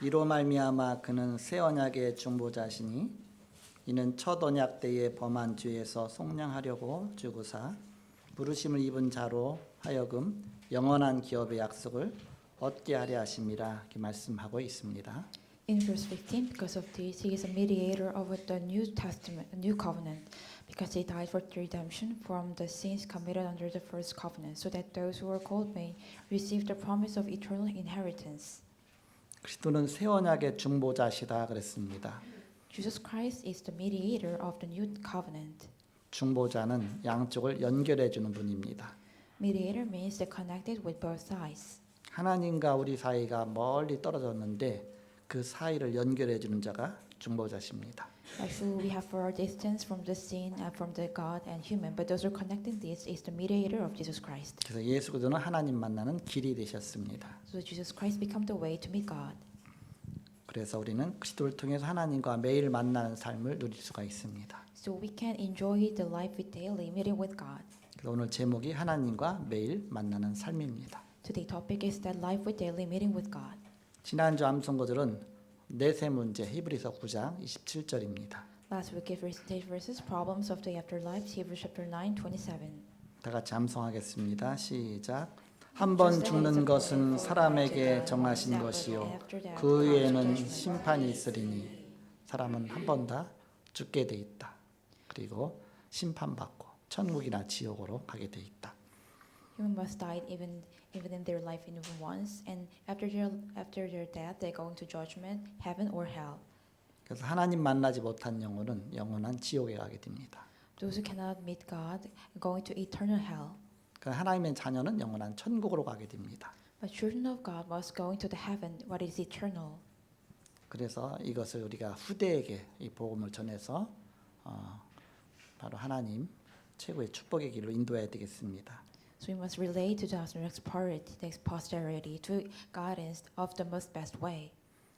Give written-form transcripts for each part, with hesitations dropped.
이로 말미암아 그는 새 언약의 중보자시니 이는 첫 언약 때에 범한 죄에서 속량하려고 주고사 부르심을 입은 자로 하여금 영원한 기업의 약속을 얻게 하려 하심이라 이렇게 말씀하고 있습니다. In verse 15, because of this, he is a mediator of the New Testament, a new covenant, because he died for the redemption from the sins committed under the first covenant, so that those who are called may receive the promise of eternal inheritance. 그리스도는 새 언약의 중보자시다 그랬습니다. Jesus Christ is the mediator of the new covenant. 중보자는 양쪽을 연결해 주는 분입니다. Mediator means they're connected with both sides. 하나님과 우리 사이가 멀리 떨어졌는데 그 사이를 연결해 주는 자가 중보자십니다. Actually, we have far distance from the sin and from the God and human, but those who are connecting this is the mediator of Jesus Christ. 그래서 예수 그리스도는 하나님 만나는 길이 되셨습니다. So Jesus Christ become the way to meet God. 그래서 우리는 그리스도를 통해서 하나님과 매일 만나는 삶을 누릴 수가 있습니다. So we can enjoy the life we daily meeting with God. 그래서 오늘 제목이 하나님과 매일 만나는 삶입니다. Today topic is that life with daily meeting with God. 지난주 암송거절은 내세 문제 히브리서 9장 27절입니다. Last week we recited verses problems of the afterlife, Hebrews chapter 9:27. 다 같이 암송하겠습니다. 시작. 한 번 죽는 것은 사람에게 정하신 것이요 그 후에는 심판이 있으리니 사람은 한 번 다 죽게 돼 있다. 그리고 심판받고 천국이나 지옥으로 가게 돼 있다. Human must die even in their life even once, and after their death they go into judgment, heaven or hell. 그래서 하나님 만나지 못한 영혼은 영원한 지옥에 가게 됩니다. Those who cannot meet God go into eternal hell. 그러니까 하나님의 자녀는 영원한 천국으로 가게 됩니다. But children of God must go into the heaven, what is eternal. 그래서 이것을 우리가 후대에게 이 복음을 전해서 바로 하나님 최고의 축복의 길로 인도해야 되겠습니다. So we must relate to the next posterity to guidance of the most best way.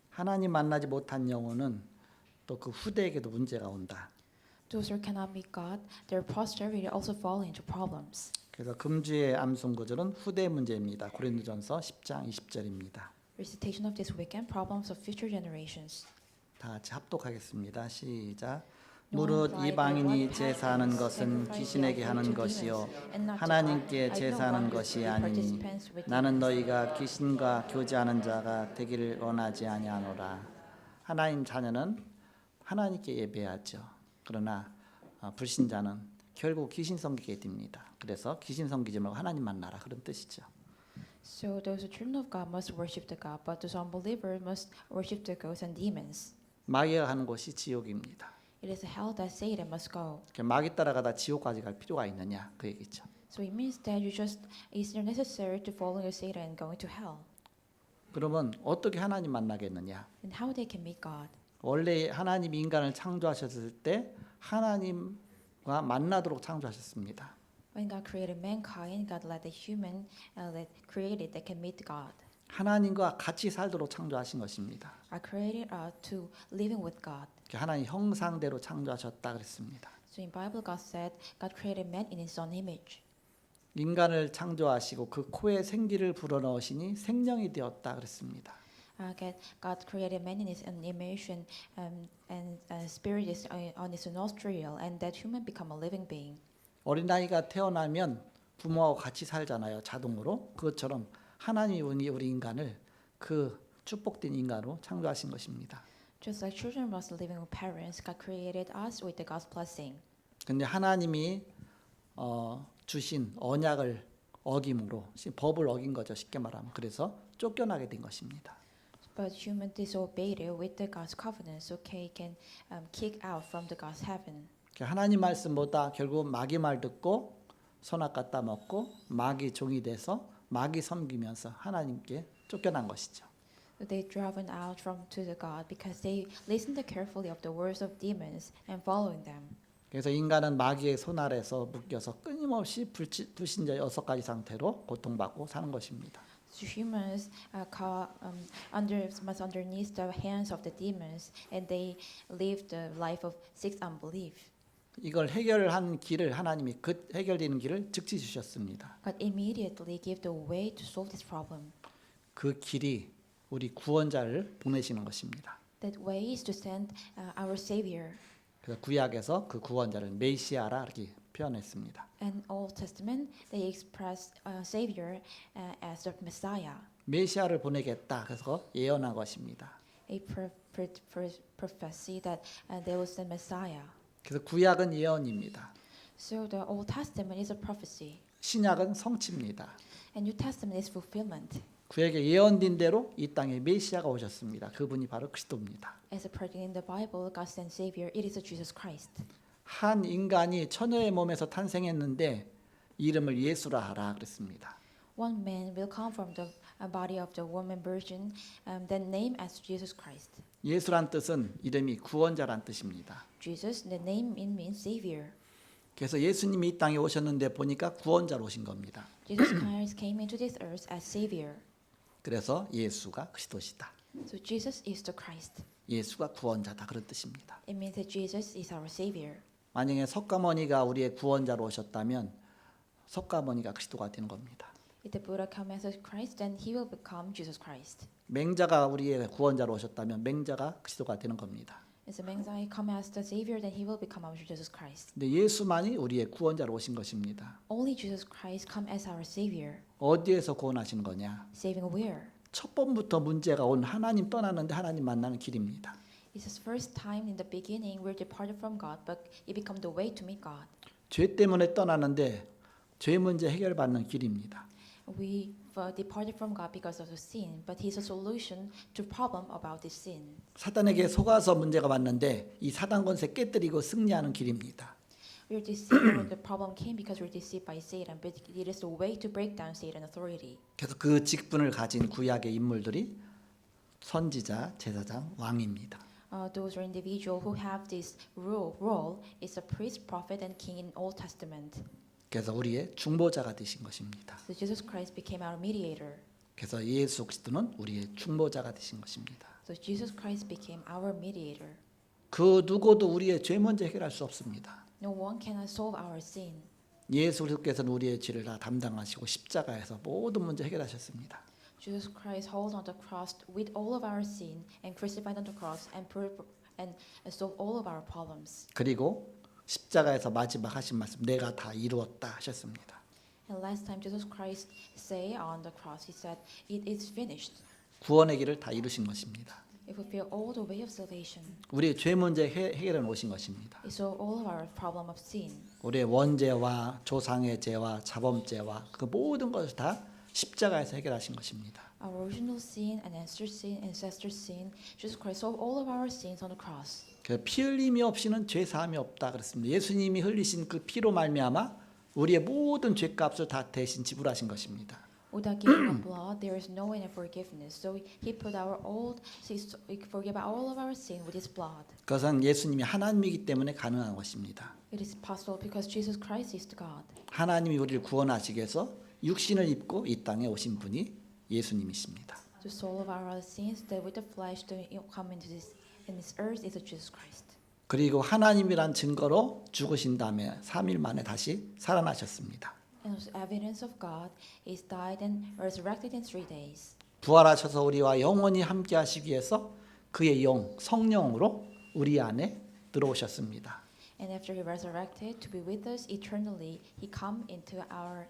하나님 만나지 못한 영혼은 또 그 후대에게도 문제가 온다. Those who cannot meet God, their posterity also fall into problems. 그래서 금주의 암송 구절은 후대 문제입니다. 고린도전서 10장 20절입니다. Recitation of this weekend, problems of future generations. 다 같이 합독하겠습니다. 시작. 무릇 이방인이 제사하는 것은 귀신에게 하는 것이요 하나님께 제사하는 것이 아니니 나는 너희가 귀신과 교제하는 자가 되기를 원하지 아니하노라. 하나님 자녀는 하나님께 예배하죠. 그러나 불신자는 결국 귀신 섬기게 됩니다. 그래서 귀신 섬기지 말고 하나님 만나라 그런 뜻이죠. So those who children of God must worship the God, but those unbelievers must worship the ghosts and demons. 마귀가 가는 곳이 지옥입니다. It is a hell that Satan must go. 마귀 따라가다 지옥까지 갈 필요가 있느냐 그 얘기죠. So it means that is it necessary to follow Satan and going to hell? 그러면 어떻게 하나님 만나겠느냐? And how they can meet God? 원래 하나님 인간을 창조하셨을 때 하나님과 만나도록 창조하셨습니다. When God created mankind, God let the human that created that can meet God. 하나님과 같이 살도록 창조하신 것입니다. Are created to living with God. 하나님 형상대로 창조하셨다 그랬습니다. So in Bible, God said God created man in His own image. 인간을 창조하시고 그 코에 생기를 불어넣으시니 생명이 되었다 그랬습니다. God created man in His own image, and spirit is on His nostril, and that human become a living being. 어린아이가 태어나면 부모하고 같이 살잖아요. 자동으로. 그것처럼 하나님이 우리 인간을 그 축복된 인간으로 창조하신 것입니다. Just like children must live with parents, God created us with the God's blessing. 근데 하나님이 주신 언약을 어김으로 법을 어긴 거죠. 쉽게 말하면. 그래서 쫓겨나게 된 것입니다. But human disobeyed it with the God's covenant, so he can kick out from the God's heaven. 하나님 말씀보다 결국 마귀 말 듣고 선악 갖다 먹고 마귀 종이 돼서 마귀 섬기면서 하나님께 쫓겨난 것이죠. They driven out to the God because they listened carefully of the words of demons and following them. 그래서 인간은 마귀의 손 아래서 묶여서 끊임없이 불신자 6가지 상태로 고통받고 사는 것입니다. So humans must underneath the hands of the demons, and they live the life of 6 unbelief. 이걸 해결한 길을 하나님이 그 해결되는 길을 즉시 주셨습니다. God immediately gave the way to solve this problem. 그 길이 우리 구원자를 보내시는 것입니다. That way is to send our Savior. 그래서 구약에서 그 구원자를 메시아라 이렇게 표현했습니다. And Old Testament, they express Savior as the Messiah, 메시아를 보내겠다 그래서 예언한 것입니다. a prophecy that they will send Messiah. 그래서 구약은 예언입니다. So the Old Testament is a prophecy, 신약은 성취입니다. and New Testament is fulfillment. 구약에 예언된 대로 이 땅에 메시아가 오셨습니다. 그분이 바로 그리스도입니다. As predicted in the Bible, God sent Savior. It is Jesus Christ. 한 인간이 처녀의 몸에서 탄생했는데 이름을 예수라 하라 그랬습니다. One man will come from the body of the woman virgin, then name as Jesus Christ. 예수란 뜻은 이름이 구원자란 뜻입니다. Jesus, the name it means Savior. 그래서 예수님이 이 땅에 오셨는데 보니까 구원자로 오신 겁니다. Jesus Christ came into this earth as Savior. 그래서 예수가 그리스도시다. So Jesus is the Christ. 예수가 구원자다 그런 뜻입니다. It means that Jesus is our Savior. 만약에 석가모니가 우리의 구원자로 오셨다면 석가모니가 그리스도가 되는 겁니다. If the Buddha comes as Christ, then he will become Jesus Christ. 맹자가 우리의 구원자로 오셨다면 맹자가 그리스도가 되는 겁니다. If the Messiah come as the Savior, then he will become our Jesus Christ. 근데 예수만이 우리의 구원자로 오신 것입니다. Only Jesus Christ come as our Savior. 어디에서 구원하신 거냐? Saving where? 첫 번부터 문제가 온 하나님 떠나는데 하나님 만나는 길입니다. It's the first time in the beginning we're departed from God, but it become the way to meet God. 죄 때문에 떠나는데 죄 문제 해결받는 길입니다. We departed from God because of the sin, but He's a solution to problem about this sin. 사단에게 속아서 문제가 왔는데 이 사단 권세 깨뜨리고 승리하는 길입니다. We're deceived when the problem came because we're deceived by Satan, but it is the way to break down Satan authority. 그래서 그 직분을 가진 구약의 인물들이 선지자, 제사장, 왕입니다. Those are individuals who have this role is a priest, prophet, and king in Old Testament. 그래서 우리의 중보자가 되신 것입니다. So Jesus Christ became our mediator. 그래서 예수 그리스도는 우리의 중보자가 되신 것입니다. So Jesus Christ became our mediator. 그 누구도 우리의 죄 문제 해결할 수 없습니다. No one can solve our sin. 예수 그리스도께서는 우리의 죄를 다 담당하시고 십자가에서 모든 문제 해결하셨습니다. Jesus Christ hold on the cross with all of our sin and crucified on the cross and solve all of our problems. 그리고 십자가에서 마지막 하신 말씀 내가 다 이루었다 하셨습니다. And last time Jesus Christ say on the cross, He said, "It is finished." 구원의 길을 다 이루신 것입니다. It fulfill all the way of salvation. 우리의 죄 문제 해결해 놓으신 것입니다. It solve all of our problem of sin. 우리의 원죄와 조상의 죄와 자범죄와 그 모든 것을 다 십자가에서 해결하신 것입니다. Our original sin and ancestor sin, Jesus Christ solve all of our sins on the cross. 그 피 흘림이 없이는 죄 사함이 없다 그랬습니다. 예수님이 흘리신 그 피로 말미암아 우리의 모든 죄값을 다 대신 지불하신 것입니다. Without giving of blood, there is no any forgiveness. So He put our old sins, He forgave all of our sin with His blood. 그것은 예수님이 하나님이기 때문에 가능한 것입니다. It is possible because Jesus Christ is God. 하나님이 우리를 구원하시기 위해서 육신을 입고 이 땅에 오신 분이 예수님이십니다. To solve our sins, that with the flesh to come into this earth is Jesus Christ. 그리고 하나님이란 증거로 죽으신 다음에 3일 만에 다시 살아나셨습니다. And as evidence of God, He died and resurrected in 3 days. 부활하셔서 우리와 영원히 함께 하시기 위해서 그의 영, 성령으로 우리 안에 들어오셨습니다. And after He resurrected to be with us eternally, He come into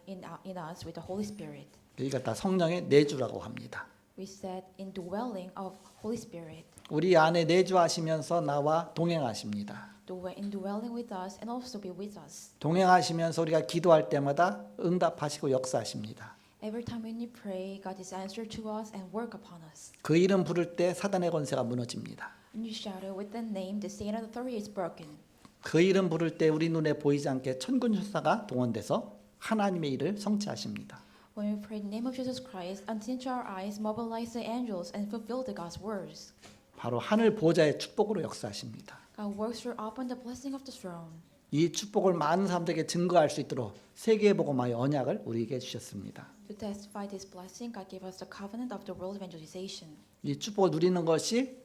in us with the Holy Spirit. 이걸 다 성령의 내주라고 합니다. We said indwelling of Holy Spirit. 우리 안에 내주하시면서 나와 동행하십니다. Indwelling with us and also be with us. 동행하시면서 우리가 기도할 때마다 응답하시고 역사하십니다. Every time when we pray, God is answered to us and work upon us. 그 이름 부를 때 사단의 권세가 무너집니다. When you shout it with the name, the Satan authority is broken. 그 이름 부를 때 우리 눈에 보이지 않게 천군천사가 동원돼서 하나님의 일을 성취하십니다. When we pray in the name of Jesus Christ, until our eyes mobilize the angels and fulfill the God's words. 바로 하늘 보좌의 축복으로 역사하십니다. God works through upon the blessing of the throne. 이 축복을 많은 사람들에게 증거할 수 있도록 세계복음화의 언약을 우리에게 주셨습니다. To testify this blessing, God gave us the covenant of the world evangelization. 이 축복을 누리는 것이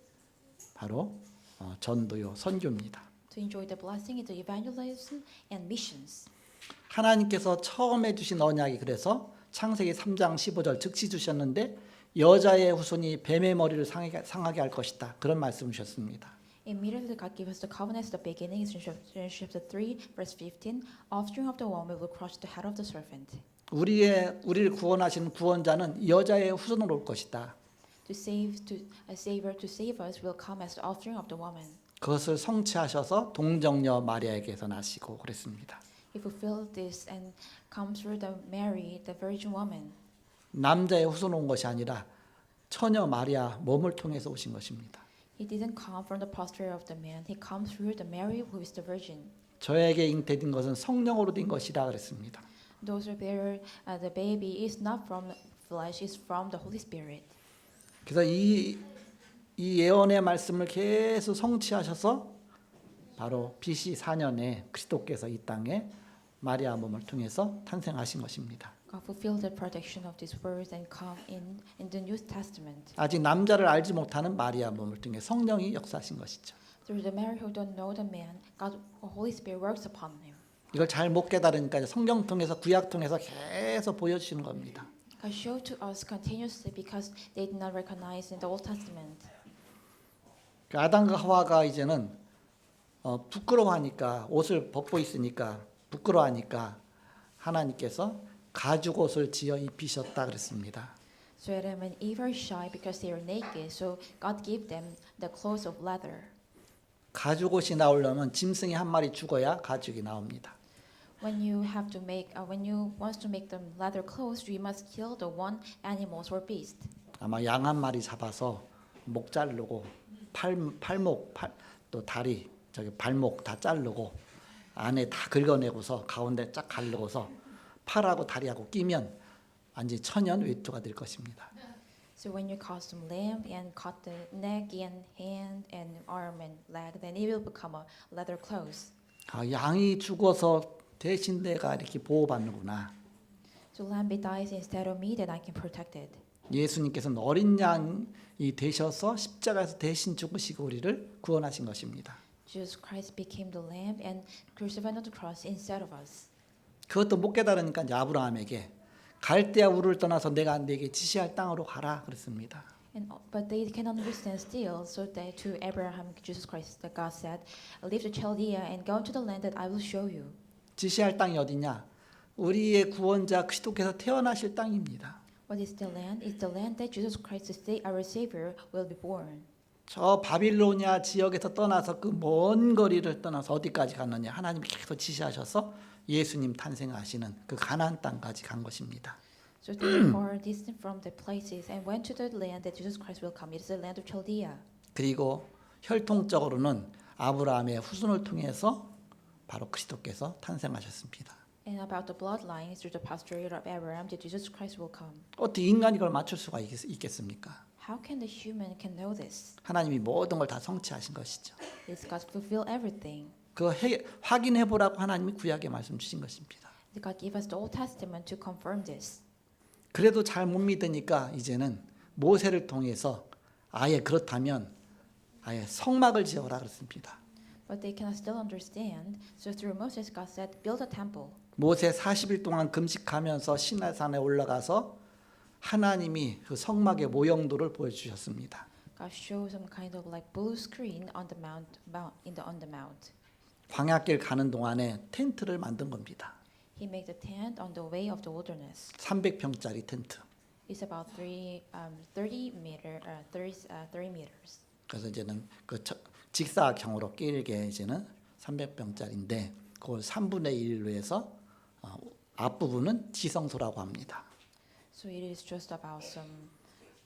바로 전도요 선교입니다. To enjoy the blessing is the evangelism and missions. 하나님께서 처음 해주신 언약이 그래서 창세기 3장 15절 즉시 주셨는데 여자의 후손이 뱀의 머리를 상하게 할 것이다. 그런 말씀을 주셨습니다. Immediately God gave us the covenant at the beginning in chapter 3 verse 15. Offspring of the woman will crush the head of the serpent. 우리를 구원하시는 구원자는 여자의 후손으로 올 것이다. A savior to save us will come as the offspring of the woman. 그것을 성취하셔서 동정녀 마리아에게서 나시고 그랬습니다. He fulfilled this and comes through the Mary, the virgin woman. 남자의 후손 온 것이 아니라 처녀 마리아 몸을 통해서 오신 것입니다. He didn't come from the posture of the man. He comes through the Mary who is the virgin. 저에게 잉태된 것은 성령으로 된 것이라 그랬습니다. Those who bear the baby is not from flesh, is from the Holy Spirit. 그래서 이 예언의 말씀을 계속 성취하셔서 바로 BC 4년에 그리스도께서 이 땅에 마리아 몸을 통해서 탄생하신 것입니다. God fulfilled the prediction of these words and come in the New Testament. 아직 남자를 알지 못하는 마리아 몸을 통해 성령이 역사하신 것이죠. Through the Mary who don't know the man, God, Holy Spirit works upon him. 이걸 잘 못 깨달으니까 성경 통해서 구약 통해서 계속 보여주시는 겁니다. God showed to us continuously because they did not recognize in the Old Testament. 아담과 하와가 이제는 부끄러워하니까 옷을 벗고 있으니까 부끄러워하니까 하나님께서 가죽 옷을 지어 입히셨다 그랬습니다. So Adam and Eve are shy because they are naked. So God gave them the clothes of leather. 가죽 옷이 나오려면 짐승이 한 마리 죽어야 가죽이 나옵니다. When you want to make them leather clothes, you must kill the one animal or beast. 아마 양 한 마리 잡아서 목 자르고 팔목 또 다리 발목 다 자르고 안에 다 긁어내고서 가운데 쫙 가르고서 팔하고 다리하고 끼면 완전히 천연 외투가 될 것입니다. So when you cut some lamb and cut the neck and hand and arm and leg, then it will become a leather clothes. 양이 죽어서 대신 내가 이렇게 보호받는구나. So lamb dies instead of me, then I can protect it. 예수님께서는 어린 양이 되셔서 십자가에서 대신 죽으시고 우리를 구원하신 것입니다. Jesus Christ became the lamb and crucified on the cross instead of us. 그것도 못 깨달으니까 이제 아브라함에게 갈대아 우르를 떠나서 내가 네게 지시할 땅으로 가라 그랬습니다. But they cannot understand still. So that to Abraham, Jesus Christ, that God said, "Leave the Chaldea and go to the land that I will show you." 지시할 땅이 어디냐? 우리의 구원자 그리스도께서 태어나실 땅입니다. What is the land? It's the land that Jesus Christ, our Savior, will be born. 저 바빌로니아 지역에서 떠나서 그 먼 거리를 떠나서 어디까지 갔느냐? 하나님이 계속 지시하셔서 예수님 탄생하시는 그 가나안 땅까지 간 것입니다. So they are distant from the places and went to the land that Jesus Christ will come. It is the land of Chaldea. 그리고 혈통적으로는 아브라함의 후손을 통해서 바로 그리스도께서 탄생하셨습니다. And about the bloodline, through the pastorate of Abraham, that Jesus Christ will come. 어떻게 인간이 그걸 맞출 수가 있겠습니까? How can the human can know this? 하나님이 모든 걸 다 성취하신 것이죠. It's God fulfill everything. 그거 확인해 보라고 하나님이 구약에 말씀 주신 것입니다. God gave us the Old Testament to confirm this. 그래도 잘 못 믿으니까 이제는 모세를 통해서 아예 그렇다면 아예 성막을 지어라 그랬습니다. But they cannot still understand. So through Moses, God said, build a temple. 모세 40일 동안 금식하면서 시내산에 올라가서 하나님이 그 성막의 모형도를 보여주셨습니다. God showed some kind of like blue screen on the mount. 광야길 가는 동안에 텐트를 만든 겁니다. He made the tent on the way of the wilderness. 300평짜리 텐트. It's about 30 meters. 그래서 이제는 그 직사각형으로 길게 이제는 300평짜리인데 그걸 3분의 1로 해서 앞부분은 지성소라고 합니다. So it is just about some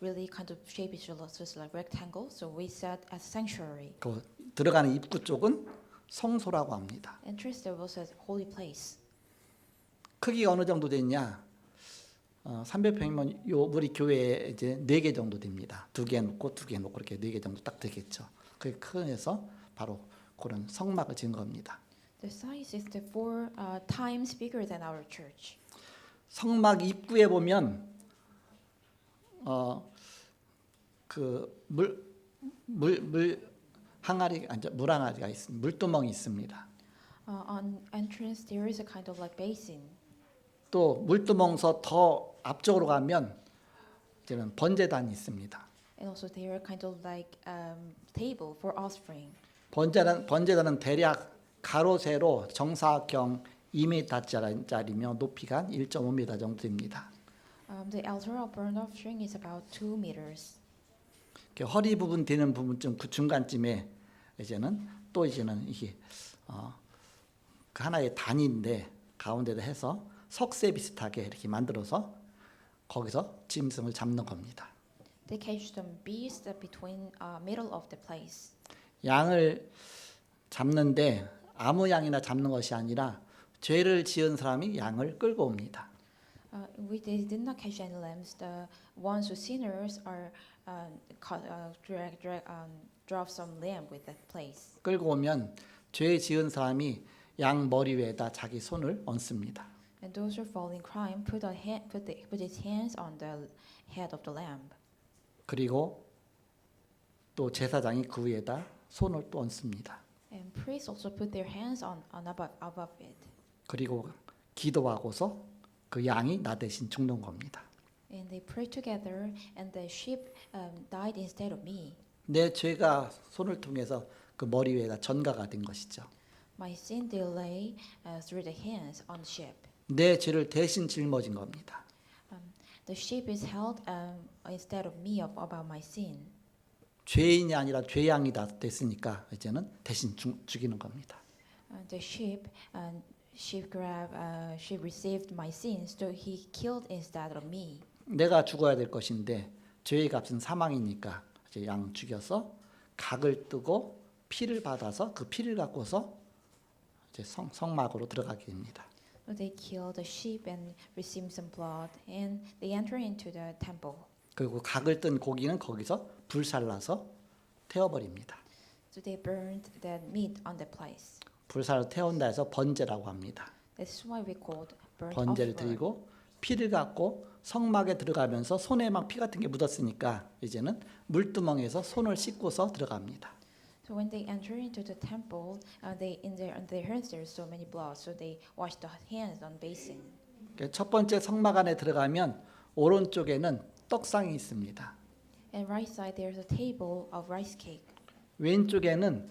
really kind of shape is just like rectangle. So we set as sanctuary. 그 들어가는 입구 쪽은 성소라고 합니다. Entrance there was a holy place. 크기가 어느 정도 됐냐? 300평이면 요 우리 교회에 이제 4개 정도 됩니다. 2개 놓고 2개 놓고 이렇게 4개 정도 딱 되겠죠. 그게 큰에서 바로 그런 성막을 지은 겁니다. The size is 4 times bigger than our church. 성막 입구에 보면 그 물 항아리 물 항아리가 있습니다. 물두멍이 있습니다. On entrance there is a kind of like basin. 또 물두멍서 더 앞쪽으로 가면 이제는 번제단이 있습니다. And also they are kind of like table for offspring. 번제단은 대략 가로 세로 정사경 2m짜리며 높이가 1.5m 정도 됩니다. The altar of burnt offering is about 2 meters. 허리 부분 되는 부분쯤 그 중간쯤에 이제는 이게 그 하나의 단인데 가운데다 해서 석쇠 비슷하게 이렇게 만들어서 거기서 짐승을 잡는 겁니다. They catch some beast between middle of the place. 양을 잡는데 아무 양이나 잡는 것이 아니라 죄를 지은 사람이 양을 끌고 옵니다. They did not catch any lambs. The ones who sinners are drove some lamb with that place. 끌고 오면 죄 지은 사람이 양 머리 위에다 자기 손을 얹습니다. And those who fall in crime put his hands on the head of the lamb. 그리고 또 제사장이 그 위에다 손을 또 얹습니다. And priests also put their hands on above it. 그리고 기도하고서 그 양이 나 대신 죽는 겁니다. And they prayed together, and the sheep died instead of me. 내 죄가 손을 통해서 그 머리 위에다 전가가 된 것이죠. My sin they lay through the hands on the sheep. 내 죄를 대신 짊어진 겁니다. The sheep is held instead of me about my sin. 죄인이 아니라 죄양이 다 됐으니까 이제는 대신 죽이는 겁니다. The sheep received my sins, so he killed instead of me. 내가 죽어야 될 것인데 죄의 값은 사망이니까 이제 양 죽여서 각을 뜨고 피를 받아서 그 피를 갖고서 이제 성막으로 들어가게 됩니다. So they killed the sheep and received some blood, and they enter into the temple. 그리고 각을 뜬 고기는 거기서 불살라서 태워버립니다. So they burned that meat on the place. 불살로 태운다 해서 번제라고 합니다. That's why we called burnt 번제를 offering. 드리고 피를 갖고 성막에 들어가면서 손에 막 피 같은 게 묻었으니까 이제는 물두멍에서 손을 씻고서 들어갑니다. So when they enter into the temple, they in their hands there is so many blood, so they wash the hands on basin. 첫 번째 성막 안에 들어가면 오른쪽에는 떡상이 있습니다. And right side there is a table of rice cake, 왼쪽에는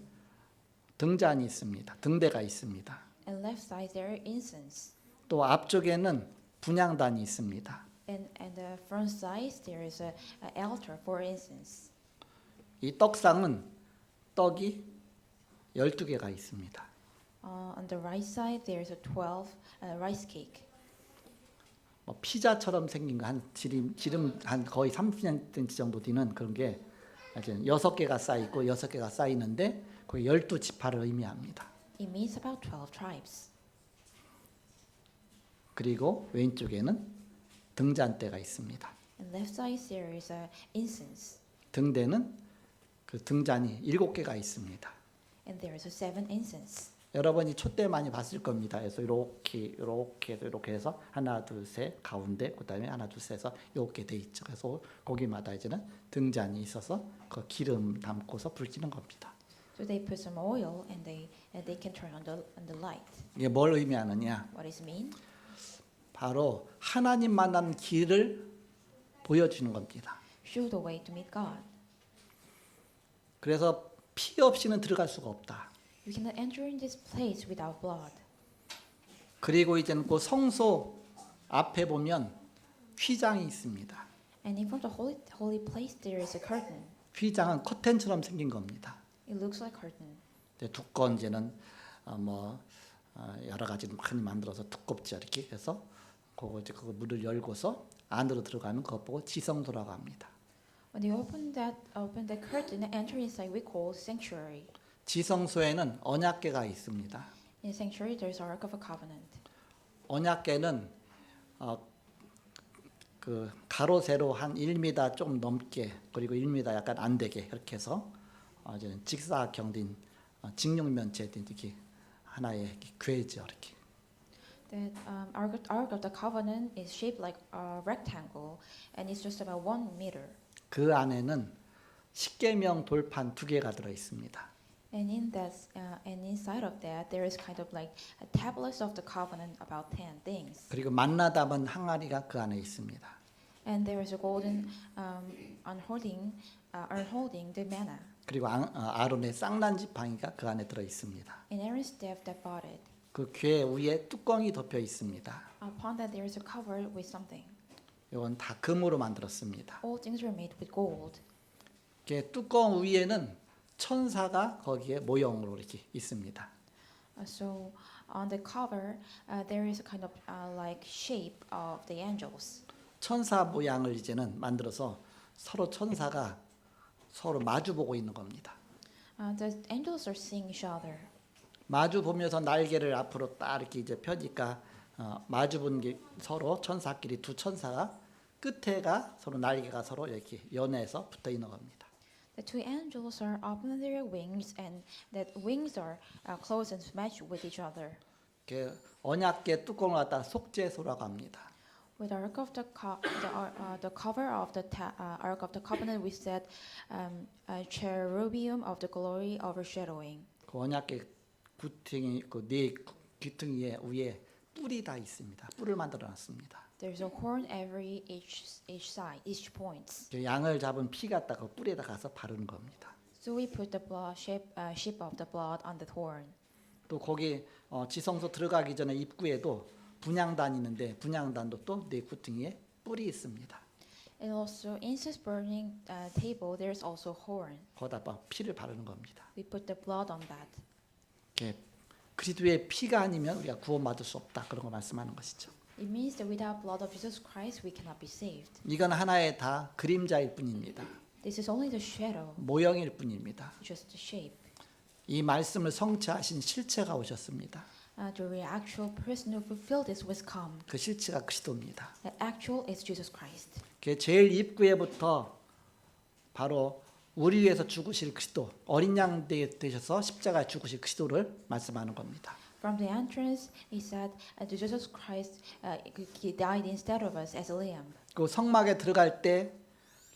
등잔이 있습니다. 등대가 있습니다. and left side there are incense, 또 앞쪽에는 분향단이 있습니다. and the front side there is a altar for incense. 이 떡상은 떡이 12개가 있습니다. On the right side there is a 12 rice cake. 뭐 피자처럼 생긴 거 한 지름 한 거의 30cm 정도 되는 그런 게 이제 6개가 쌓이고 6개가 쌓이는데 그 12지파를 의미합니다. It means about 12 tribes. 그리고 왼쪽에는 등잔대가 있습니다. And left side there is a incense, 등대는 그 등잔이 7개가 있습니다. and there is a 7 incense. 여러분이 촛대 많이 봤을 겁니다. 그래서 이렇게 해서 하나 둘 셋 가운데 그다음에 하나 둘 셋 해서 이렇게 돼 있죠. 그래서 거기마다 이제는 등잔이 있어서 그 기름 담고서 불 켜는 겁니다. So they put some oil, and they can turn on the light. 이게 뭘 의미하느냐? What does it mean? 바로 하나님 만난 길을 보여주는 겁니다. Show the way to meet God. 그래서 피 없이는 들어갈 수가 없다. You cannot enter in this place without blood. 그리고 이제는 그 성소 앞에 보면 휘장이 있습니다. And in front of the holy place there is a curtain. 휘장은 커튼처럼 생긴 겁니다. It looks like curtain. 두꺼운 이제는 여러 가지 많이 만들어서 두껍죠 이렇게 해서 그거 문을 열고서 안으로 들어가면 그것 보고 지성소라고 합니다. When they open the curtain and enter inside, we call sanctuary. 지성소에는 언약궤가 있습니다. In sanctuary there is Ark of a Covenant. 언약궤는 그 가로 세로 한 1m 좀 넘게 그리고 1m 약간 안 되게 이렇게 해서 이제 직사각형 된 직육면체 된 이렇게 하나의 궤죠 이렇게. That Ark of the Covenant is shaped like a rectangle, and it's just about 1 meter. 그 안에는 십계명 돌판 2개가 들어 있습니다. And inside of that, there is kind of like a tablets of the covenant about 10 things. 그리고 만나 담은 항아리가 그 안에 있습니다. And there is a golden unholding the manna. 그리고 아론의 쌍난 지팡이가 그 안에 들어 있습니다. And Aaron's staff that brought it. 그 궤 위에 뚜껑이 덮여 있습니다. Upon that there is a cover with something. 이건 다 금으로 만들었습니다. All things were made with gold. 그 뚜껑 위에는 천사가 거기에 모형으로 이렇게 있습니다. So on the cover there is a kind of like shape of the angels. 천사 모양을 이제는 만들어서 서로 천사가 서로 마주 보고 있는 겁니다. The angels are seeing each other. 마주 보면서 날개를 앞으로 딱 이렇게 이제 펴니까 마주 본 게 서로 천사끼리 두 천사가 끝에가 서로 날개가 서로 이렇게 연해서 붙어 있는 겁니다. The two angels are opening their wings, and that wings are close and matched with each other. 그 언약궤 뚜껑을 갖다 속죄소라고 합니다. With the ark of the cover of the ark of the covenant, we said cherubim of the glory overshadowing. 그 언약궤 귀퉁이 그네 귀퉁이에 위에 뿔이 다 있습니다. 뿔을 만들어 놨습니다. There's a horn every each side, each points. 그 양을 잡은 피 갖다 그 뿔에다 가서 바르는 겁니다. So we put the blood sheep of the blood on the horn. 또 거기 지성소 들어가기 전에 입구에도 분향단 있는데 분향단도 또 네 귀퉁이에 뿔이 있습니다. And also incense burning table, there's also horn. 거기다 피를 바르는 겁니다. We put the blood on that. 그리스도의 피가 아니면 우리가 구원받을 수 없다 그런 거 말씀하는 것이죠. It means that without blood of Jesus Christ, we cannot be saved. 이건 하나의 다 그림자일 뿐입니다. This is only the shadow, 모형일 뿐입니다. just the shape. 이 말씀을 성취하신 실체가 오셨습니다. The actual person who fulfilled this was come. 그 실체가 그리스도입니다. The actual is Jesus Christ. 그 제일 입구에부터 바로 우리 위해서 죽으실 그리스도, 어린 양 되셔서 십자가에 죽으실 그리스도를 말씀하는 겁니다. From the entrance, he said, Jesus Christ, he died instead of us as a lamb. 그 성막에 들어갈 때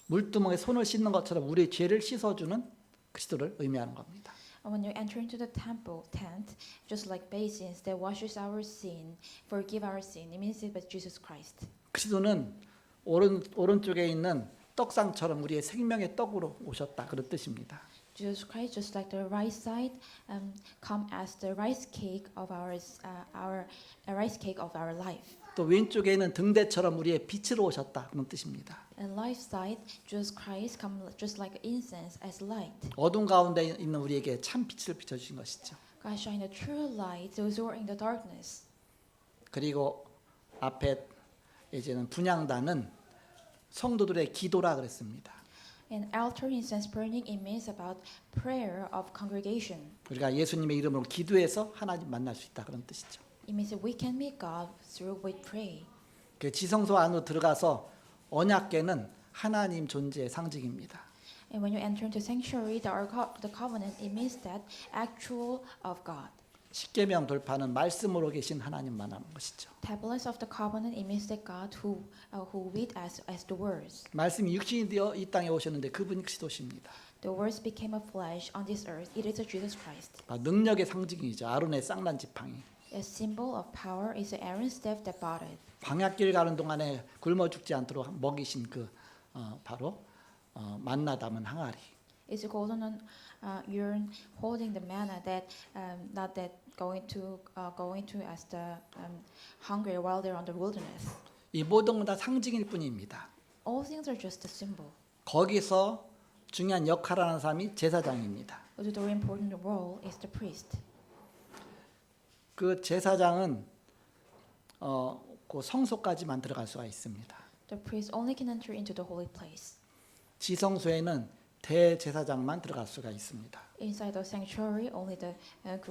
물두멍에 손을 씻는 것처럼 우리의 죄를 씻어주는 그리스도를 의미하는 겁니다. And when you enter into the temple tent, just like basins that washes our sin, forgive our sin, it means it was Jesus Christ. 그리스도는 오른쪽에 있는 떡상처럼 우리의 생명의 떡으로 오셨다 그런 뜻입니다. Jesus Christ, just like the right side, come as the rice cake of our rice cake of our life. 또 왼쪽에 있는 등대처럼 우리의 빛으로 오셨다 그런 뜻입니다. And life side, Jesus Christ come just like incense as light. 어둠 가운데 있는 우리에게 참 빛을 비춰주신 것이죠. God shine a true light those who are in the darkness. 그리고 앞에 이제는 분향단은 성도들의 기도라 그랬습니다. And altar incense burning, it means about prayer of congregation. 우리가 예수님의 이름으로 기도해서 하나님 만날 수 있다 그런 뜻이죠. It means that we can meet God through we pray. 그 지성소 안으로 들어가서 언약궤는 하나님 존재의 상징입니다. And when you enter into sanctuary, the covenant, it means that actual of God. 십계명 돌파는 말씀으로 계신 하나님만 하는 것이죠. Tablets of the covenant, it means that God who with us as the words. 말씀이 육신이 되어 이 땅에 오셨는데 그분이 그리스도십니다. The words became a flesh on this earth. It is Jesus Christ. 능력의 상징이죠. 아론의 쌍난 지팡이. A symbol of power is Aaron's staff that brought it. 광야길 가는 동안에 굶어 죽지 않도록 먹이신 그 바로 만나 담은 항아리. It's a golden urn holding the manna that not that going to as the hungry while they're on the wilderness. 이 모든 건 다 상징일 뿐입니다. All things are just a symbol. 거기서 중요한 역할을 하는 사람이 제사장입니다. But the very important role is the priest. 그 제사장은 그 성소까지만 들어갈 수가 있습니다. The priest only can enter into the holy place. 지성소에는 대제사장만 들어갈 수가 있습니다. Inside the sanctuary, only the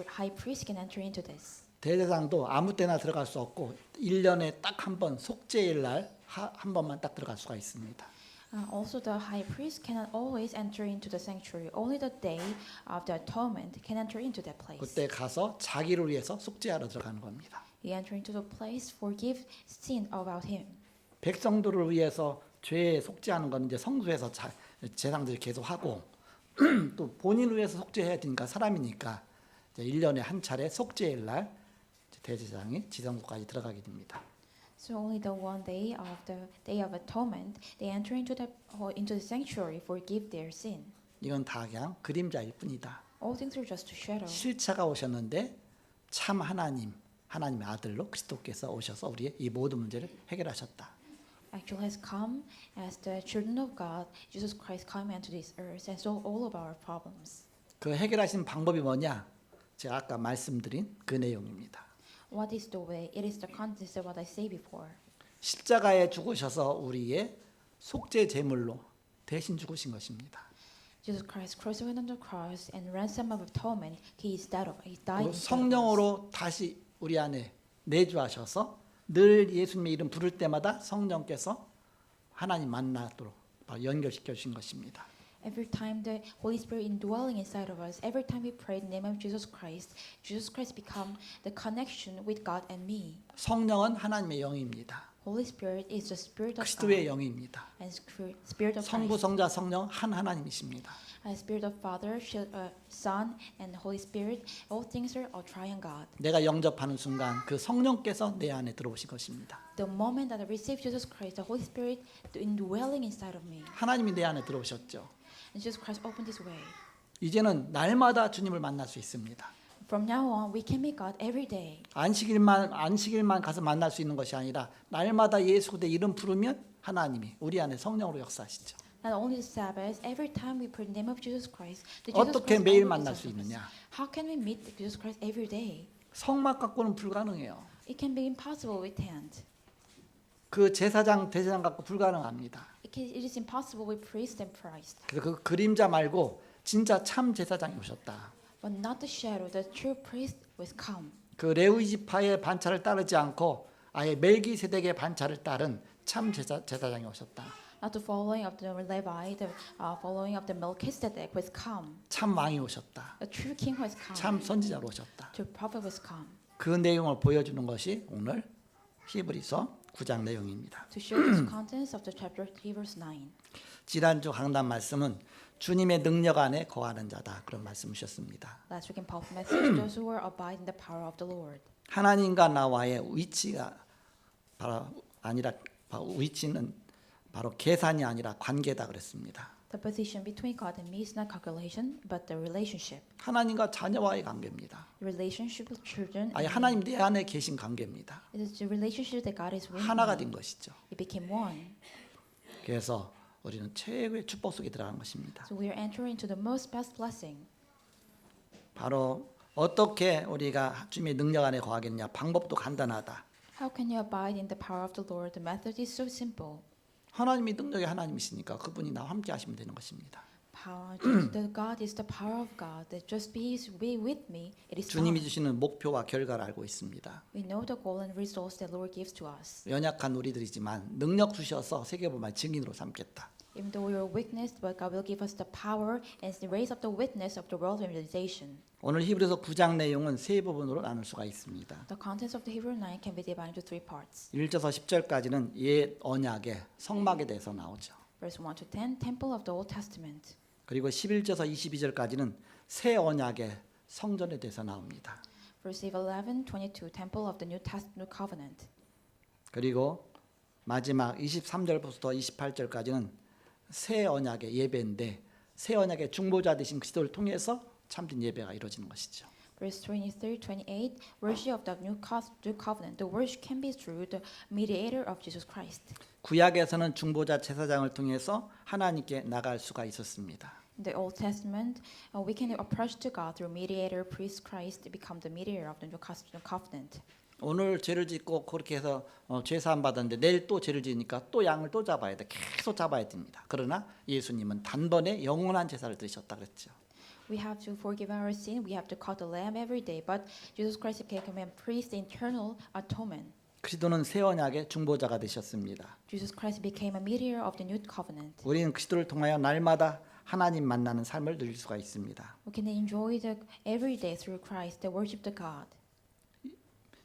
high priest can enter into this. 대제사장도 아무 때나 들어갈 수 없고 1년에 딱 한 번 속죄일 날 한 번만 딱 들어갈 수가 있습니다. Also, the high priest cannot always enter into the sanctuary. Only the day of the atonement can enter into that place. 그때 가서 자기를 위해서 속죄하러 들어가는 겁니다. He enter into the place, forgive sin about him. 백성들을 위해서 죄에 속죄하는 건 이제 성소에서 제사장들이 계속 하고 또 본인을 위해서 속죄해야 되니까 사람이니까 이제 1년에 한 차례 속죄일 날 대제사장이 지성소까지 들어가게 됩니다. So only the one day of the Day of Atonement, they enter into the sanctuary for give their sin. 이건 다 그냥 그림자일 뿐이다. All things are just a shadow. 실체가 오셨는데 참 하나님의 아들로 그리스도께서 오셔서 우리의 이 모든 문제를 해결하셨다. Actually has come as the children of God. Jesus Christ came into this earth and solved all of our problems. 그 해결하신 방법이 뭐냐? 제가 아까 말씀드린 그 내용입니다. What is the way? It is the context of what I say before. 십자가에 죽으셔서 우리의 속죄 제물로 대신 죽으신 것입니다. Jesus Christ crucified on the cross and ransom of atonement. He died 그리고 instead of us. 성령으로 다시 우리 안에 내주하셔서 늘 예수님의 이름 부를 때마다 성령께서 하나님 만나도록 연결시켜 주신 것입니다. Every time the Holy Spirit indwelling inside of us, every time we pray in the name of Jesus Christ become the connection with God and me. 성령은 하나님의 영입니다. Holy Spirit is the Spirit of 그리스도의 God 영입니다. and Spirit of 성부, Christ. 성자, 성령 한 하나님이십니다. Spirit of Father, Son, and Holy Spirit, all things are a triune God. 내가 영접하는 순간 그 성령께서 내 안에 들어오신 것입니다. The moment that I receive Jesus Christ, the Holy Spirit indwelling inside of me, 하나님이 내 안에 들어오셨죠. and Jesus Christ opened His way. 이제는 날마다 주님을 만날 수 있습니다. From now on, we can meet God every day. 안식일만 가서 만날 수 있는 것이 아니라 날마다 예수 그리스도의 이름 부르면 하나님이 우리 안에 성령으로 역사하시죠. Not only the Sabbath, every time we pray in the name of Jesus Christ, 어떻게 매일 만날 수 있느냐? How can we meet Jesus Christ every day? 성막 갖고는 불가능해요. It can be impossible with hand. 그 제사장, 대제사장 갖고 불가능합니다. It is impossible with priest and priest. 그래서 그 그림자 말고 진짜 참 제사장이 오셨다. But not the shadow, the true priest was come. 그 레위 지파의 반차를 따르지 않고 아예 멜기세덱의 반차를 따른 참 제사장이 오셨다. Not the following of the Levi, the following of the Melchizedek was come. 참 왕이 오셨다. The true king was come. 참 선지자로 오셨다. The prophet was come. 그 내용을 보여주는 것이 오늘 히브리서 9장 내용입니다. To show the contents of the chapter 3 verse 9. 지난주 강단 말씀은 주님의 능력 안에 거하는 자다 그런 말씀이셨습니다. Last week in Paul's message, those who are abide in the power of the Lord. 하나님과 나와의 위치가 위치는 바로 계산이 아니라 관계다 그랬습니다. The position between God and me is not calculation, but the relationship. 하나님과 자녀와의 관계입니다. The relationship with children. 아니 하나님 내 안에 계신 관계입니다. It is the relationship that God is with 하나가 me. 된 것이죠. It became one. 그래서 우리는 최고의 축복 속에 들어가는 것입니다. So we are entering into the most best blessing. 바로 어떻게 우리가 주님의 능력 안에 거하겠냐? 방법도 간단하다. How can you abide in the power of the Lord? The method is so simple. 하나님이 능력의 하나님이시니까 그분이 나와 함께 하시면 되는 것입니다. The God is the power of God. That just be with me. It is 주님이 done. 주시는 목표와 결과를 알고 있습니다. We know the goal and results that Lord gives to us. 연약한 우리들이지만 능력 주셔서 세계보만 증인으로 삼겠다. Even though we are witnessed, but God will give us the power and raise up the witness of the world evangelization. 오늘 히브리서 9장 내용은 세 부분으로 나눌 수가 있습니다. The contents of the Hebrew 9 can be divided into three parts. 1절에서 10절까지는 옛 언약의 성막에 대해서 나오죠. Verse 1 to 10, Temple of the Old Testament. 그리고 11절에서 22절까지는 새 언약의 성전에 대해서 나옵니다. Verse 11, 22, Temple of the New Covenant. 그리고 마지막 23절부터 28절까지는 새 언약의 예배인데 새 언약의 중보자 되신 그리스도를 통해서 참된 예배가 이루어지는 것이죠. Verse 23, 28, Worship of the New Covenant. The worship can be through the mediator of Jesus Christ. 구약에서는 중보자 제사장을 통해서 하나님께 나갈 수가 있었습니다. In the Old Testament, we can approach to God through mediator, priest Christ, to become the mediator of the New Covenant. 오늘 죄를 짓고 그렇게 해서 죄 사함 받았는데 내일 또 죄를 지으니까 또 양을 또 잡아야 돼. 계속 잡아야 됩니다. 그러나 예수님은 단번에 영원한 제사를 드리셨다 그랬죠. We have to forgive our sin. We have to cut the lamb every day. But Jesus Christ became a priest, eternal atonement. 그리스도는 새 언약의 중보자가 되셨습니다. Jesus Christ became a mediator of the New Covenant. 우리는 그리스도를 통하여 날마다 하나님 만나는 삶을 누릴 수가 있습니다. We can enjoy the every day through Christ, the worship to God.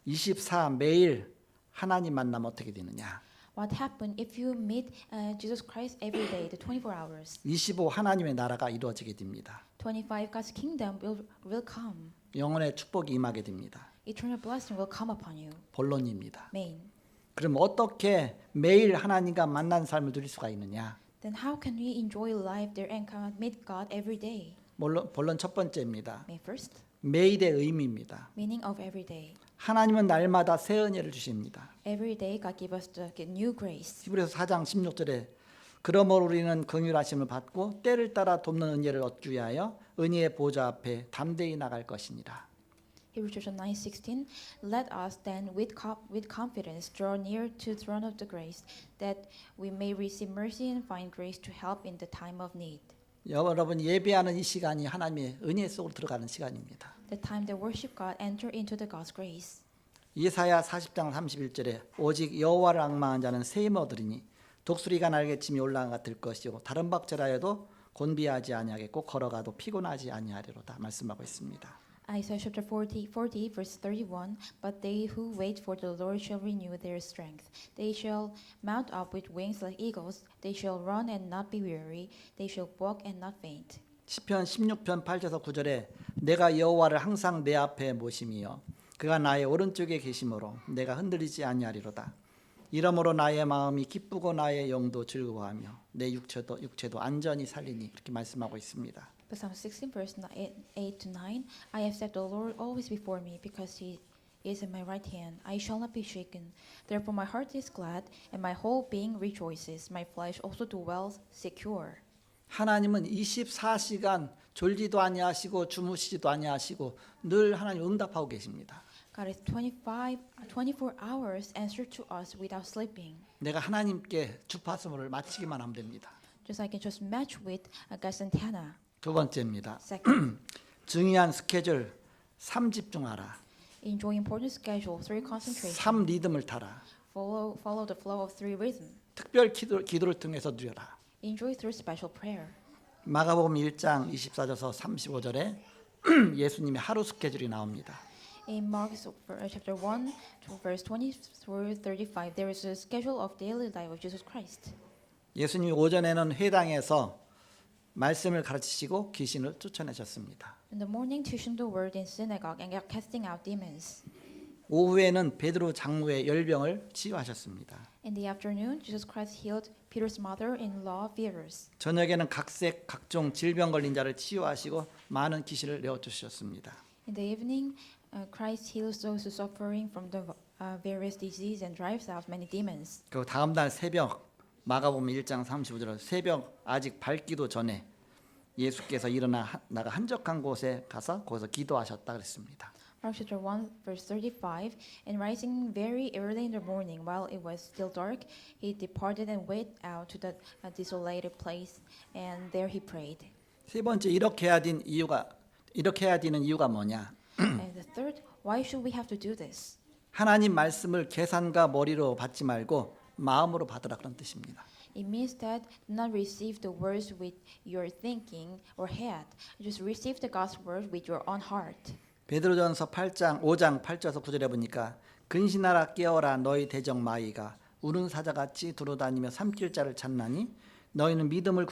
24 매일 하나님 만나면 어떻게 되느냐? What happened if you meet Jesus Christ every day, the 24 hours? 25 하나님의 나라가 이루어지게 됩니다. 25 God's kingdom will come. 영혼의 축복이 임하게 됩니다. Eternal blessing will come upon you. 본론입니다. Main. 그럼 어떻게 매일 하나님과 만난 삶을 누릴 수가 있느냐? Then how can we enjoy life there and meet God every day? 본론 첫 번째입니다. May first, 매일의 의미입니다. meaning of every day. 하나님은 날마다 새 은혜를 주십니다. Every day God give us the new grace. 히브리서 4장 16절에 그러므로 우리는 긍휼하심을 받고 때를 따라 돕는 은혜를 얻기 위하여 은혜의 보좌 앞에 담대히 나갈 것이니라. Hebrews 9:16. Let us then with confidence draw near to the throne of the grace, that we may receive mercy and find grace to help in the time of need. 여러분 예배하는 이 시간이 하나님의 은혜 속으로 들어가는 시간입니다. The time that worship God enter into the God's grace. 이사야 40장 31절에 오직 여호와를 앙망한 자는 셈을 얻으리니 독수리가 날개침이 올라가 들 것이요 다른 박제라여도 곤비하지 아니하겠고 걸어가도 피곤하지 아니하리로다 말씀하고 있습니다. Isaiah chapter 40 verse 31. But they who wait for the Lord shall renew their strength. They shall mount up with wings like eagles. They shall run and not be weary. They shall walk and not faint. 시편 16편 8절에서 9절에 내가 여호와를 항상 내 앞에 모심이요 그가 나의 오른쪽에 계심으로 내가 흔들리지 아니하리로다. 이러므로 나의 마음이 기쁘고 나의 영도 즐거워하며 내 육체도 안전히 살리니 그렇게 말씀하고 있습니다. But Psalm 16 verse 8 to 9. I have set the Lord always before me, because he is in my right hand. I shall not be shaken. Therefore my heart is glad, and my whole being rejoices. My flesh also dwells secure. 하나님은 24시간 졸지도 아니하시고 주무시지도 아니하시고 늘 하나님 응답하고 계십니다. God is 24 hours answer to us without sleeping. 내가 하나님께 주파수를 맞추기만 하면 됩니다. Just like I just match with God's antenna. 두 번째입니다. Second, 중요한 스케줄 3 집중하라. enjoy important schedule. 3 concentration. 3 리듬을 타라. Follow the flow of 3 rhythm. 특별 기도를 통해서 누려라. Enjoy through special prayer. 마가복음 1장 24절에서 35절에 예수님의 하루 스케줄이 나옵니다. In Mark chapter 1 to verse 20 through 35, there is a schedule of daily life of Jesus Christ. 예수님이 오전에는 회당에서 말씀을 가르치시고 귀신을 쫓아내셨습니다. In the morning, teaching the word in synagogue and casting out demons. 오후에는 베드로 장로의 열병을 치유하셨습니다. In the afternoon, Jesus Christ healed Peter's mother-in-law virus. 저녁에는 각종 질병 걸린 자를 치유하시고 많은 귀신을 내어 주셨습니다. In the evening, Christ heals those who are suffering from the various disease and drives out many demons. 그 다음 날 새벽 마가복음 1장 35절 새벽 아직 밝기도 전에 예수께서 나가 한적한 곳에 가서 거기서 기도하셨다 그랬습니다. Mark chapter 1 verse 35. And rising very early in the morning, while it was still dark, he departed and went out to the desolated place, and there he prayed. 세 번째 이렇게 해야 되는 이유가 뭐냐? And the third, why should we have to do this? 하나님 말씀을 계산과 머리로 받지 말고 마음으로 받으라 그런 뜻입니다. It means that do not receive the words with your thinking or head. Just receive the God's word with your own heart. 베드로전서 5장 8절에서 9절에 보니까 근신하라 깨어라 너희 대적 마귀가 우는 사자같이 두루다니며 삼킬 자를 찾나니 너희는 믿음을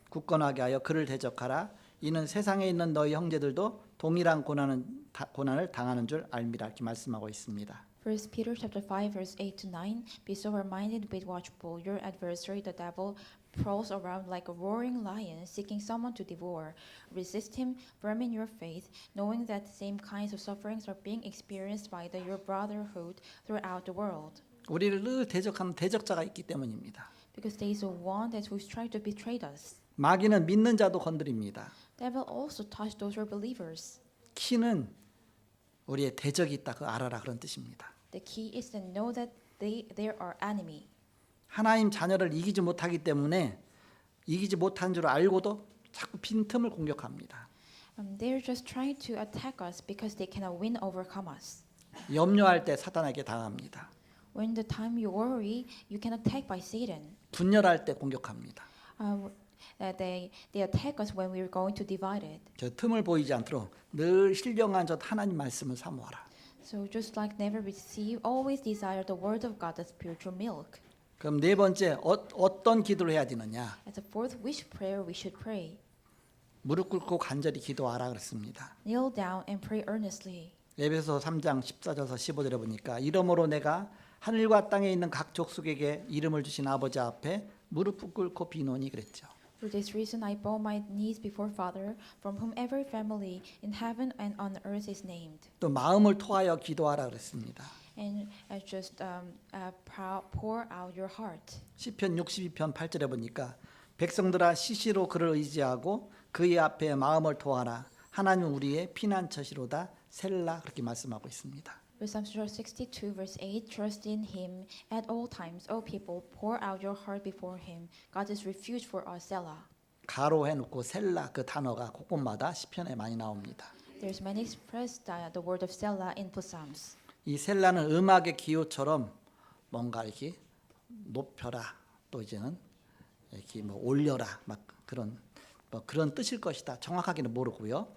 굳건하게 하여 그를 대적하라. 이는 세상에 있는 너희 형제들도 동일한 고난을 당하는 줄 알미라 이렇게 말씀하고 있습니다. 1 Peter chapter 5 verse 8 to 9. Be sober-minded, be watchful. Your adversary, the devil, prowls around like a roaring lion, seeking someone to devour. Resist him, firm in your faith, knowing that the same kinds of sufferings are being experienced by your brotherhood throughout the world. 우리를 늘 대적하는 대적자가 있기 때문입니다. Because there is a one that who is trying to betray us. 마귀는 믿는 자도 건드립니다. Devil also touch those who are believers. 키는 우리의 대적이 있다 그 알아라 그런 뜻입니다. The key is to know that they are enemy. 하나님 자녀를 이기지 못하기 때문에 이기지 못한 줄 알고도 자꾸 빈틈을 공격합니다. They're just trying to attack us because they cannot win, overcome us. 염려할 때 사탄에게 당합니다. When the time you worry, you can attack by Satan. 분열할 때 공격합니다. They attack us when we are going to divide it. 저 틈을 보이지 않도록 늘 신령한 저 하나님 말씀을 사모하라. So just like never receive, always desire the word of God, the spiritual milk. 그럼 네 번째 어떤 기도를 해야 되느냐? As a fourth, which prayer we should pray? 무릎 꿇고 간절히 기도하라 그랬습니다. Kneel down and pray earnestly. 에베소 3장 14절에서 15절에 보니까 이러므로 내가 하늘과 땅에 있는 각 족속에게 이름을 주신 아버지 앞에 무릎 꿇고 비노니 그랬죠. For this reason I bow my knees before Father, from whom every family in heaven and on earth is named. 또 마음을 토하여 기도하라 그랬습니다. And just pour out your heart. 시편 62편 8절에 보니까 백성들아 시시로 그를 의지하고 그의 앞에 마음을 토하라. 하나님 우리의 피난처시로다 셀라 그렇게 말씀하고 있습니다. Psalms 62 verse 8 Trust in him at all times, O people, pour out your heart before him. God is refuge for us, Selah. 가로해 놓고 셀라 그 단어가 곳곳마다 시편에 많이 나옵니다. There's many expressed the word of Selah in Psalms. 이 셀라는 음악의 기호처럼 뭔가 이렇게 높여라 또 이제는 이렇게 뭐 올려라 막 그런 뜻일 것이다. 정확하게는 모르고요.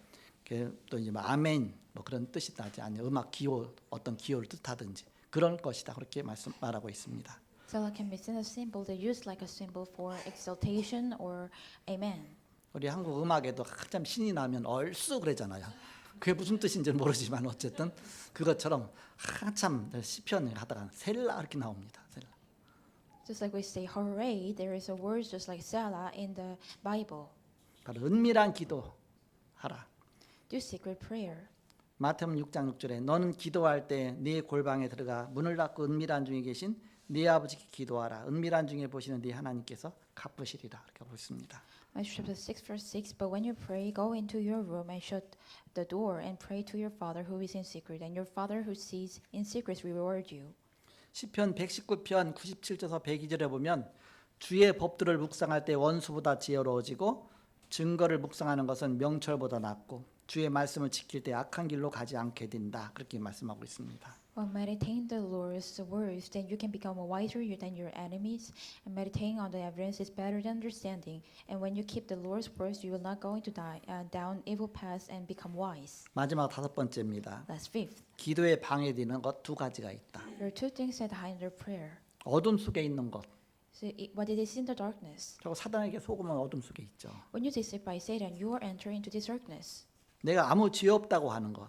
또 이제 뭐 아멘 뭐 그런 뜻이 나지 아니 음악 기호 어떤 기호를 뜻하든지 그런 것이다 그렇게 말하고 있습니다. Selah can be seen as symbol they use like a symbol for exaltation or amen. 우리 한국 음악에도 한참 신이 나면 얼쑤 그러잖아요. 그게 무슨 뜻인지는 모르지만 어쨌든 그것처럼 한참 시편 하다가 셀라 이렇게 나옵니다. 셀라. Just like we say hooray, there is a word just like Selah in the Bible. 바로 은밀한 기도하라. Do secret prayer. 마태복음 6장 6절에 너는 기도할 때 네 골방에 들어가 문을 닫고 은밀한 중에 계신 네 아버지께 기도하라. 은밀한 중에 보시는 네 하나님께서 갚으시리라. 이렇게 하고 있습니다. Matthew chapter 6 verse 6 But when you pray, go into your room and shut the door and pray to your Father who is in secret, and your Father who sees in secret will reward you. 시편 119편 97절에서 102절에 보면 주의 법들을 묵상할 때 원수보다 지혜로워지고 증거를 묵상하는 것은 명철보다 낫고 주의 말씀을 지킬 때 악한 길로 가지 않게 된다. 그렇게 말씀하고 있습니다. While meditating the Lord's words, then you can become wiser than your enemies, and meditating on the evidence is better than understanding. And when you keep the Lord's words, you will not going to die down evil paths and become wise. 마지막 다섯 번째입니다. That's fifth. 기도에 방해되는 것 두 가지가 있다. There are two things that hinder prayer. 어둠 속에 있는 것. So what it is in the darkness. 저거 사단에게 속으면 어둠 속에 있죠. When you deceive by Satan, you are entering into this darkness. 내가 아무 죄 없다고 하는 것.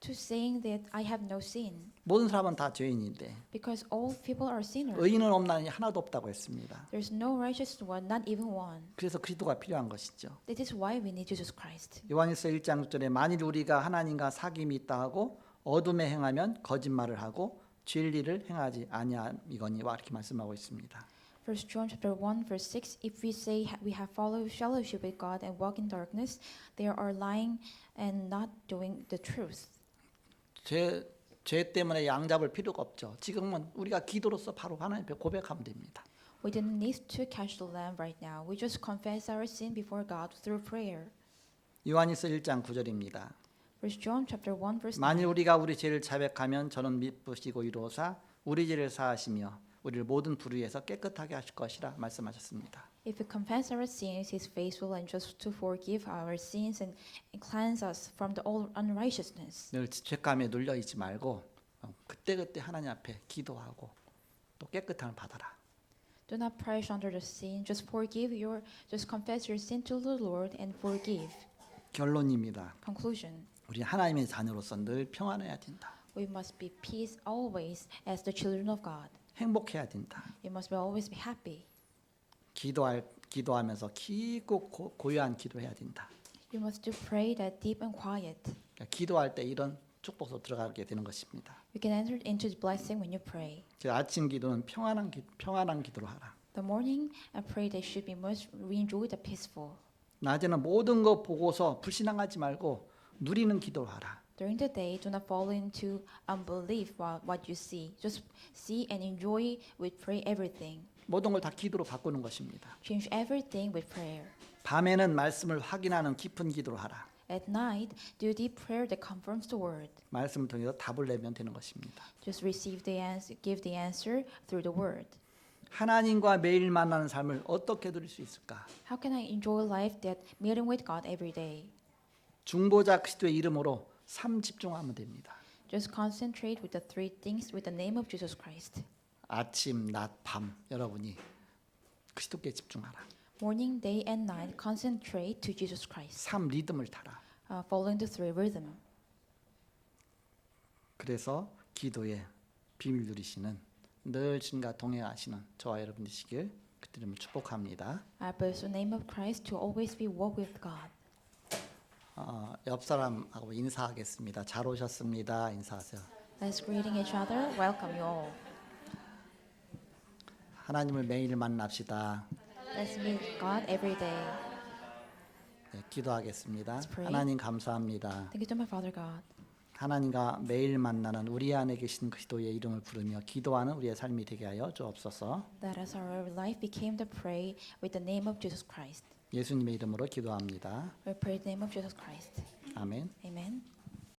To saying that I have no sin, 모든 사람은 다 죄인인데 because all people are sinners. 의인은 없나니 하나도 없다고 했습니다. There's no righteous one, not even one. 그래서 그리스도가 필요한 것이죠. That is why we need Jesus Christ. 요한일서 1장 6절에 만일 우리가 하나님과 사귐이 있다 하고 어둠에 행하면 거짓말을 하고 진리를 행하지 아니함이거니와 이렇게 말씀하고 있습니다. First John chapter 1 verse 6 If we say we have fellowship with God and walk in darkness, they are lying and not doing the truth. 죄 때문에 양잡을 필요가 없죠. 지금은 우리가 기도로서 바로 하나님 앞에 고백하면 됩니다. We didn't need to catch the lamb right now. We just confess our sin before God through prayer. 요한일서 1장 9절입니다. First John chapter 1 verse 9 만일 우리가 우리 죄를 자백하면 저는 미쁘시고 이로사 우리 죄를 사하시며 우리를 모든 불의에서 깨끗하게 하실 것이라 말씀하셨습니다. If we confess our sins, He is faithful and just to forgive our sins and cleanse us from the all unrighteousness. 늘 죄감에 눌려 있지 말고 그때그때 하나님 앞에 기도하고 또 깨끗함을 받아라. Do not perish under the sin. Just confess your sin to the Lord and forgive. 결론입니다. Conclusion. 우리 하나님의 자녀로서 늘 평안해야 된다. We must be peace always as the children of God. 행복해야 된다. You must always be happy. 기도하면서 깊고 고요한 기도해야 된다. You must do pray that deep and quiet. 그러니까 기도할 때 이런 축복으로 들어가게 되는 것입니다. You can enter into the blessing when you pray. 아침 기도는 평안한 기도로 하라. The morning I pray that should be most we enjoy the peaceful. 낮에는 모든 거 보고서 불신앙하지 말고 누리는 기도를 하라. During the day, do not fall into unbelief while what you see. Just see and enjoy with pray everything. 모든 걸 다 기도로 바꾸는 것입니다. Change everything with prayer. 밤에는 말씀을 확인하는 깊은 기도를 하라. At night, do deep prayer that confirms the word. 말씀을 통해서 답을 내면 되는 것입니다. Just receive the answer, give the answer through the word. 하나님과 매일 만나는 삶을 어떻게 누릴 수 있을까? How can I enjoy life that meeting with God every day? 중보자 그리스도의 이름으로 삶 집중하면 됩니다. Just concentrate with the three things with the name of Jesus Christ. 아침, 낮, 밤 여러분이 그리스도께 집중하라. Morning, day, and night, concentrate to Jesus Christ. 삶 리듬을 타라. Following the three rhythm. 그래서 기도의 비밀 누리시는 늘 주님과 동행하시는 저와 여러분 되시길 그들을 축복합니다. I bless the name of Christ to always be walk with God. 옆 사람하고 인사하겠습니다. 잘 오셨습니다. 인사하세요. Let's greeting each other. Welcome you all. 하나님을 매일 만납시다. Let's meet God every day. 네, 기도하겠습니다. Let's pray. 하나님 감사합니다. Thank you to my Father God. 하나님과 매일 만나는 우리 안에 계신 그리스도의 이름을 부르며 기도하는 우리의 삶이 되게 하여 주옵소서. That as our life became to pray with the name of Jesus Christ. 예수님의 이름으로 기도합니다. We pray in the name of Jesus Christ. 아멘. Amen.